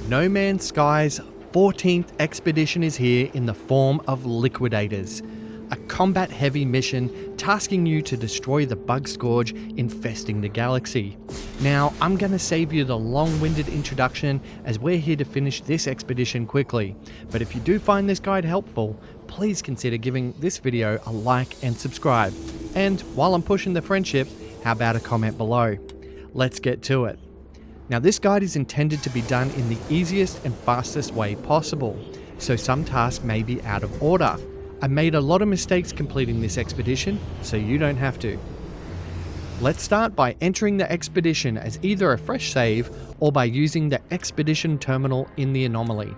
No Man's Sky's 14th expedition is here in the form of Liquidators, a combat-heavy mission tasking you to destroy the bug scourge infesting the galaxy. Now, I'm going to save you the long-winded introduction as we're here to finish this expedition quickly, but if you do find this guide helpful, please consider giving this video a like and subscribe. And while I'm pushing the friendship, how about a comment below? Let's get to it. Now, this guide is intended to be done in the easiest and fastest way possible, so some tasks may be out of order. I made a lot of mistakes completing this expedition, so you don't have to. Let's start by entering the expedition as either a fresh save or by using the expedition terminal in the anomaly.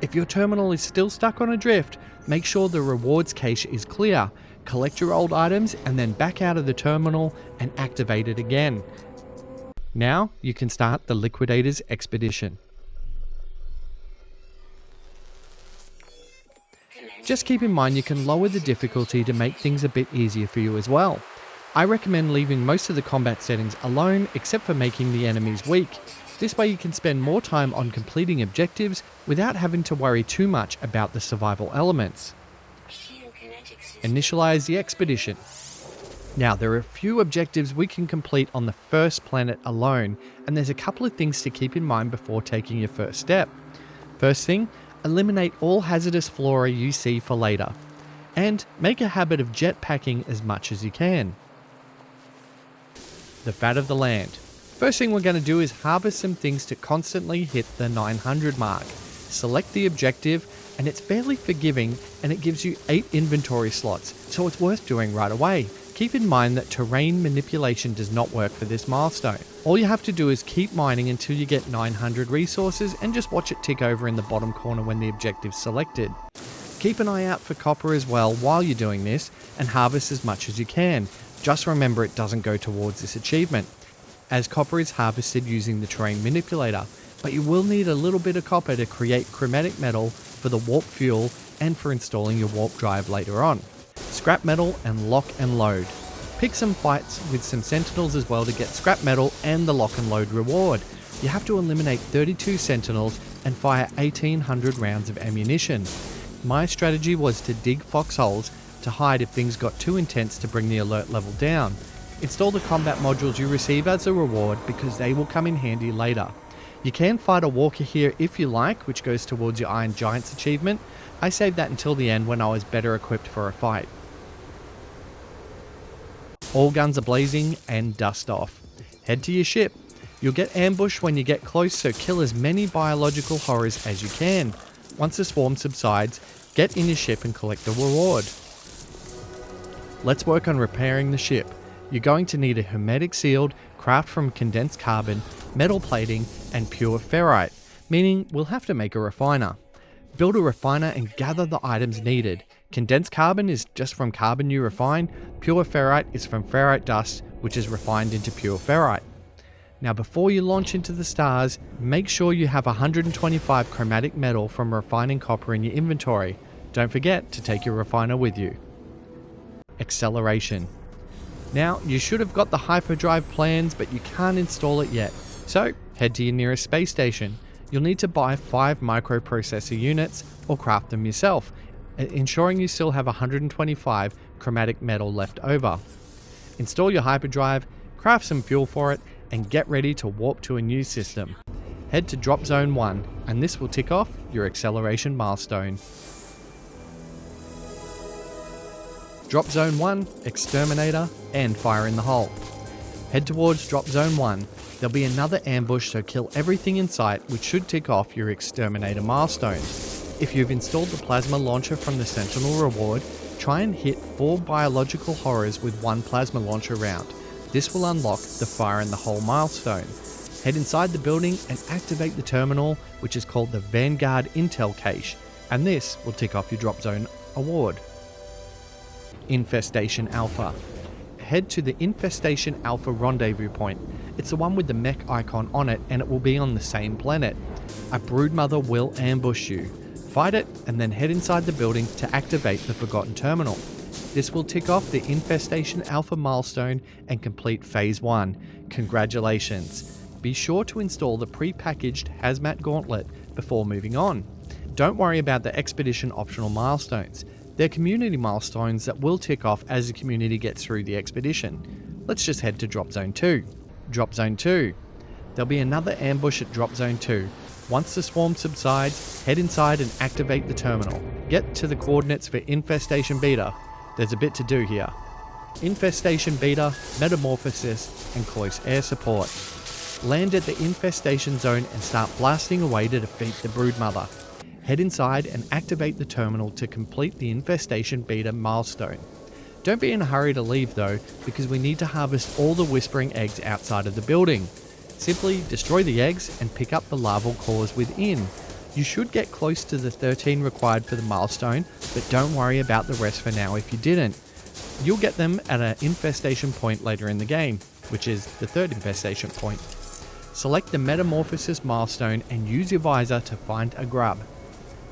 If your terminal is still stuck on a drift, make sure the rewards cache is clear, collect your old items and then back out of the terminal and activate it again. Now you can start the Liquidators expedition. Just keep in mind you can lower the difficulty to make things a bit easier for you as well. I recommend leaving most of the combat settings alone except for making the enemies weak. This way you can spend more time on completing objectives without having to worry too much about the survival elements. Initialize the expedition. Now, there are a few objectives we can complete on the first planet alone, and there's a couple of things to keep in mind before taking your first step. First thing, eliminate all hazardous flora you see for later, and make a habit of jetpacking as much as you can. The fat of the land. First thing we're going to do is harvest some things to constantly hit the 900 mark. Select the objective, and it's fairly forgiving, and it gives you 8 inventory slots, so it's worth doing right away. Keep in mind that terrain manipulation does not work for this milestone. All you have to do is keep mining until you get 900 resources and just watch it tick over in the bottom corner when the objective's selected. Keep an eye out for copper as well while you're doing this and harvest as much as you can. Just remember it doesn't go towards this achievement, as copper is harvested using the terrain manipulator, but you will need a little bit of copper to create chromatic metal for the warp fuel and for installing your warp drive later on. Scrap metal and lock and load. Pick some fights with some sentinels as well to get scrap metal and the lock and load reward. You have to eliminate 32 sentinels and fire 1800 rounds of ammunition. My strategy was to dig foxholes to hide if things got too intense to bring the alert level down. Install the combat modules you receive as a reward because they will come in handy later. You can fight a walker here if you like, which goes towards your Iron Giants achievement. I saved that until the end when I was better equipped for a fight. All guns are blazing and dust off. Head to your ship. You'll get ambushed when you get close, so kill as many biological horrors as you can. Once the swarm subsides, get in your ship and collect the reward. Let's work on repairing the ship. You're going to need a hermetic sealed, craft from condensed carbon, metal plating, and pure ferrite, meaning we'll have to make a refiner. Build a refiner and gather the items needed. Condensed carbon is just from carbon you refine, pure ferrite is from ferrite dust, which is refined into pure ferrite. Now before you launch into the stars, make sure you have 125 chromatic metal from refining copper in your inventory. Don't forget to take your refiner with you. Acceleration. Now, you should have got the hyperdrive plans, but you can't install it yet. So, head to your nearest space station. You'll need to buy 5 microprocessor units or craft them yourself, ensuring you still have 125 chromatic metal left over. Install your hyperdrive, craft some fuel for it, and get ready to warp to a new system. Head to Drop Zone 1, and this will tick off your acceleration milestone. Drop Zone 1, Exterminator, and Fire in the Hole. Head towards Drop Zone 1. There'll be another ambush, so kill everything in sight, which should tick off your Exterminator milestone. If you've installed the plasma launcher from the Sentinel reward, try and hit 4 biological horrors with 1 plasma launcher round. This will unlock the Fire in the Hole milestone. Head inside the building and activate the terminal, which is called the Vanguard Intel Cache, and this will tick off your Drop Zone award. Infestation Alpha. Head to the Infestation Alpha rendezvous point. It's the one with the mech icon on it, and it will be on the same planet. A broodmother will ambush you. Fight it and then head inside the building to activate the Forgotten Terminal. This will tick off the Infestation Alpha milestone and complete Phase 1. Congratulations! Be sure to install the pre-packaged Hazmat Gauntlet before moving on. Don't worry about the expedition optional milestones. They're community milestones that will tick off as the community gets through the expedition. Let's just head to Drop Zone 2. Drop Zone 2. There'll be another ambush at Drop Zone 2. Once the swarm subsides, head inside and activate the terminal. Get to the coordinates for Infestation Beta. There's a bit to do here. Infestation Beta, Metamorphosis, and Close Air Support. Land at the Infestation Zone and start blasting away to defeat the Broodmother. Head inside and activate the terminal to complete the Infestation Beta milestone. Don't be in a hurry to leave though, because we need to harvest all the Whispering Eggs outside of the building. Simply destroy the eggs and pick up the larval cores within. You should get close to the 13 required for the milestone, but don't worry about the rest for now if you didn't. You'll get them at an infestation point later in the game, which is the third infestation point. Select the Metamorphosis milestone and use your visor to find a grub.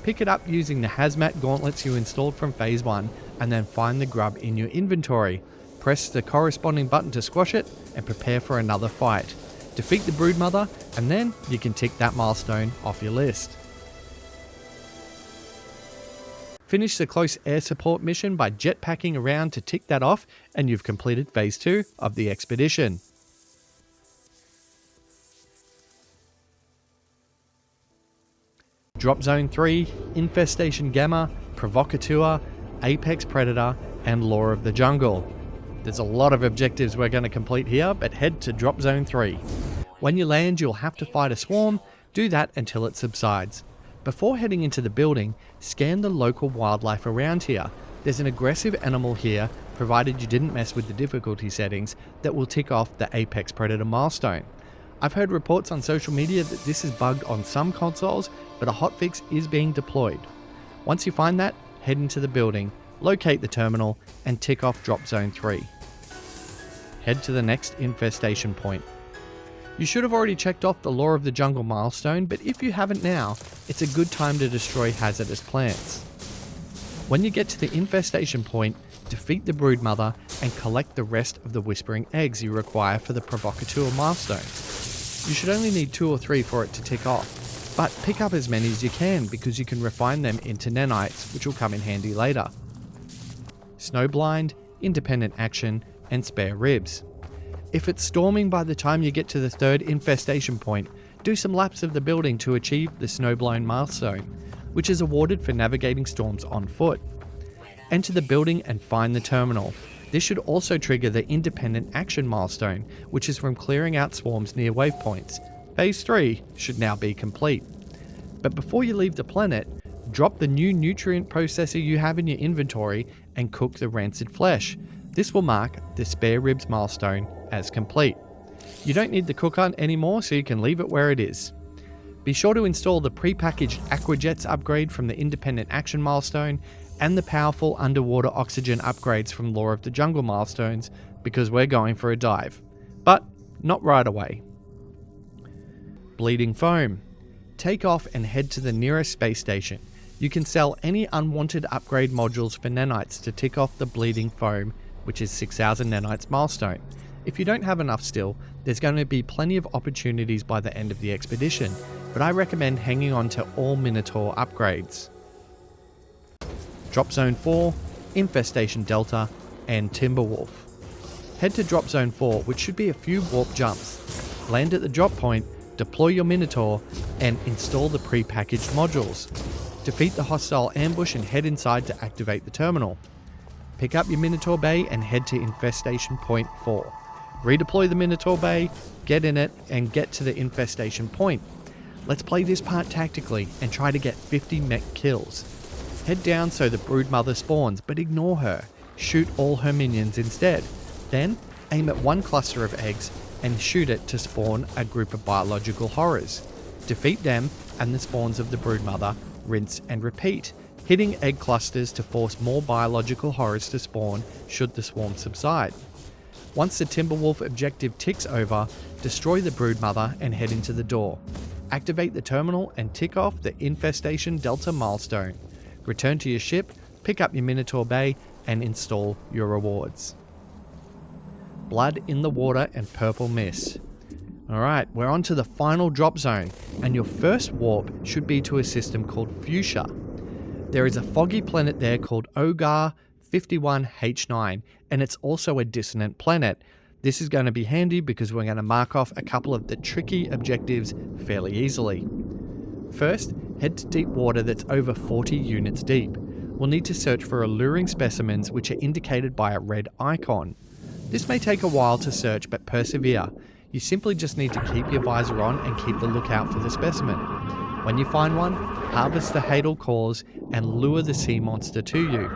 Pick it up using the hazmat gauntlets you installed from phase 1 and then find the grub in your inventory. Press the corresponding button to squash it and prepare for another fight. Defeat the Broodmother, and then you can tick that milestone off your list. Finish the Close Air Support mission by jetpacking around to tick that off, and you've completed Phase 2 of the expedition. Drop Zone 3, Infestation Gamma, Provocateur, Apex Predator, and Law of the Jungle. There's a lot of objectives we're going to complete here, but head to Drop Zone 3. When you land, you'll have to fight a swarm. Do that until it subsides. Before heading into the building, scan the local wildlife around here. There's an aggressive animal here, provided you didn't mess with the difficulty settings, that will tick off the Apex Predator milestone. I've heard reports on social media that this is bugged on some consoles, but a hotfix is being deployed. Once you find that, head into the building, locate the terminal, and tick off Drop Zone 3. Head to the next infestation point. You should have already checked off the Law of the Jungle milestone, but if you haven't now, it's a good time to destroy hazardous plants. When you get to the infestation point, defeat the Broodmother and collect the rest of the Whispering Eggs you require for the Provocateur milestone. You should only need 2 or 3 for it to tick off, but pick up as many as you can because you can refine them into nanites, which will come in handy later. Snowblind, Independent Action, and Spare Ribs. If it's storming by the time you get to the 3rd infestation point, do some laps of the building to achieve the Snowblind milestone, which is awarded for navigating storms on foot. Enter the building and find the terminal. This should also trigger the Independent Action milestone, which is from clearing out swarms near waypoints. Phase 3 should now be complete. But before you leave the planet, drop the new nutrient processor you have in your inventory and cook the rancid flesh. This will mark the Spare Ribs milestone as complete. You don't need the cooker anymore, so you can leave it where it is. Be sure to install the pre-packaged Aquajets upgrade from the Independent Action milestone and the powerful underwater oxygen upgrades from Law of the Jungle milestones, because we're going for a dive. But not right away. Bleeding Foam. Take off and head to the nearest space station. You can sell any unwanted upgrade modules for nanites to tick off the Bleeding Foam, which is 6,000 nanites milestone. If you don't have enough still, there's going to be plenty of opportunities by the end of the expedition, but I recommend hanging on to all Minotaur upgrades. Drop Zone 4, Infestation Delta, and Timberwolf. Head to Drop Zone 4, which should be a few warp jumps. Land at the drop point, deploy your Minotaur, and install the pre-packaged modules. Defeat the hostile ambush and head inside to activate the terminal. Pick up your Minotaur Bay and head to Infestation Point 4. Redeploy the Minotaur Bay, get in it, and get to the Infestation Point. Let's play this part tactically and try to get 50 mech kills. Head down so the Broodmother spawns, but ignore her. Shoot all her minions instead. Then, aim at one cluster of eggs and shoot it to spawn a group of biological horrors. Defeat them and the spawns of the Broodmother, rinse and repeat, hitting egg clusters to force more biological horrors to spawn should the swarm subside. Once the Timberwolf objective ticks over, destroy the Broodmother and head into the door. Activate the terminal and tick off the Infestation Delta milestone. Return to your ship, pick up your Minotaur Bay, and install your rewards. Blood in the Water and Purple Mist. Alright, we're on to the final drop zone, and your first warp should be to a system called Fuchsia. There is a foggy planet there called Ogar 51H9, and it's also a dissonant planet. This is going to be handy because we're going to mark off a couple of the tricky objectives fairly easily. First, head to deep water that's over 40 units deep. We'll need to search for alluring specimens which are indicated by a red icon. This may take a while to search, but persevere. You simply just need to keep your visor on and keep the lookout for the specimen. When you find one, harvest the Hadal cores and lure the sea monster to you.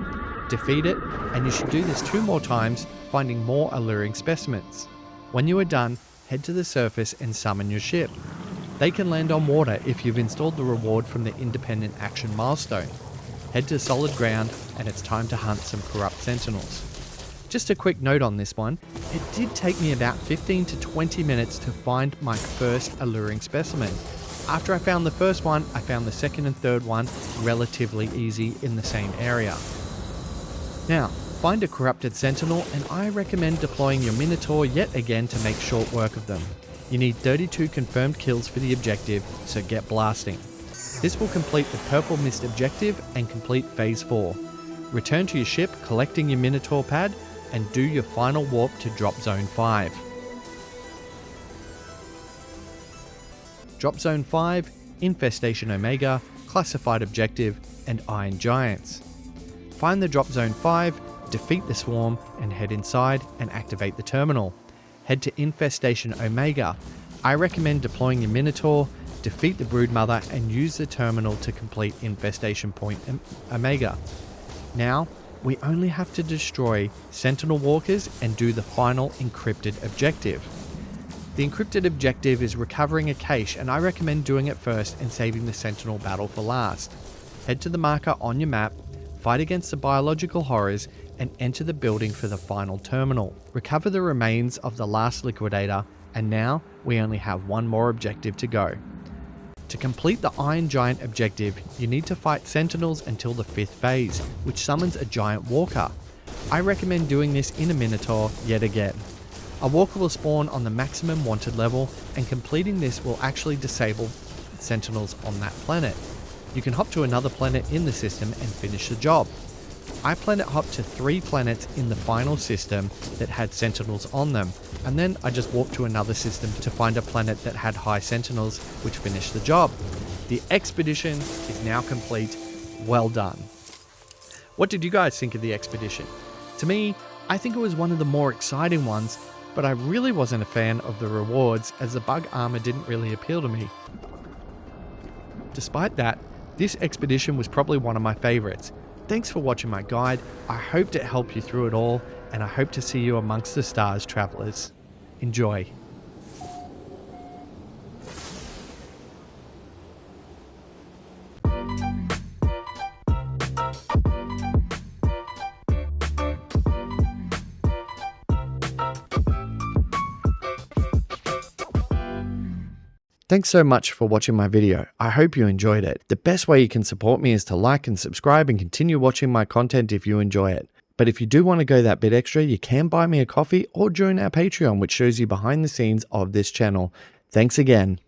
Defeat it, and you should do this 2 more times, finding more alluring specimens. When you are done, head to the surface and summon your ship. They can land on water if you've installed the reward from the Independent Action milestone. Head to solid ground, and it's time to hunt some corrupt sentinels. Just a quick note on this one, it did take me about 15 to 20 minutes to find my first alluring specimen. After I found the first one, I found the second and third one relatively easy in the same area. Now, find a corrupted sentinel, and I recommend deploying your Minotaur yet again to make short work of them. You need 32 confirmed kills for the objective, so get blasting. This will complete the Purple Mist objective and complete Phase 4. Return to your ship, collecting your Minotaur pad, and do your final warp to Drop Zone 5. Drop Zone 5, Infestation Omega, Classified Objective, and Iron Giants. Find the Drop Zone 5, defeat the swarm, and head inside and activate the terminal. Head to Infestation Omega. I recommend deploying your Minotaur, defeat the Broodmother, and use the terminal to complete Infestation Point Omega. Now, we only have to destroy Sentinel Walkers and do the final encrypted objective. The encrypted objective is recovering a cache, and I recommend doing it first and saving the Sentinel battle for last. Head to the marker on your map, fight against the biological horrors, and enter the building for the final terminal. Recover the remains of the last Liquidator, and now we only have one more objective to go. To complete the Iron Giant objective, you need to fight Sentinels until the 5th phase, which summons a Giant Walker. I recommend doing this in a Minotaur yet again. A Walker will spawn on the maximum wanted level, and completing this will actually disable Sentinels on that planet. You can hop to another planet in the system and finish the job. I planet hopped to 3 planets in the final system that had Sentinels on them, and then I just walked to another system to find a planet that had high Sentinels, which finished the job. The expedition is now complete. Well done. What did you guys think of the expedition? To me, I think it was one of the more exciting ones, but I really wasn't a fan of the rewards as the bug armor didn't really appeal to me. Despite that, this expedition was probably one of my favorites. Thanks for watching my guide. I hope it helped you through it all, and I hope to see you amongst the stars, travelers. Enjoy. Thanks so much for watching my video. I hope you enjoyed it. The best way you can support me is to like and subscribe and continue watching my content if you enjoy it. But if you do want to go that bit extra, you can buy me a coffee or join our Patreon, which shows you behind the scenes of this channel. Thanks again.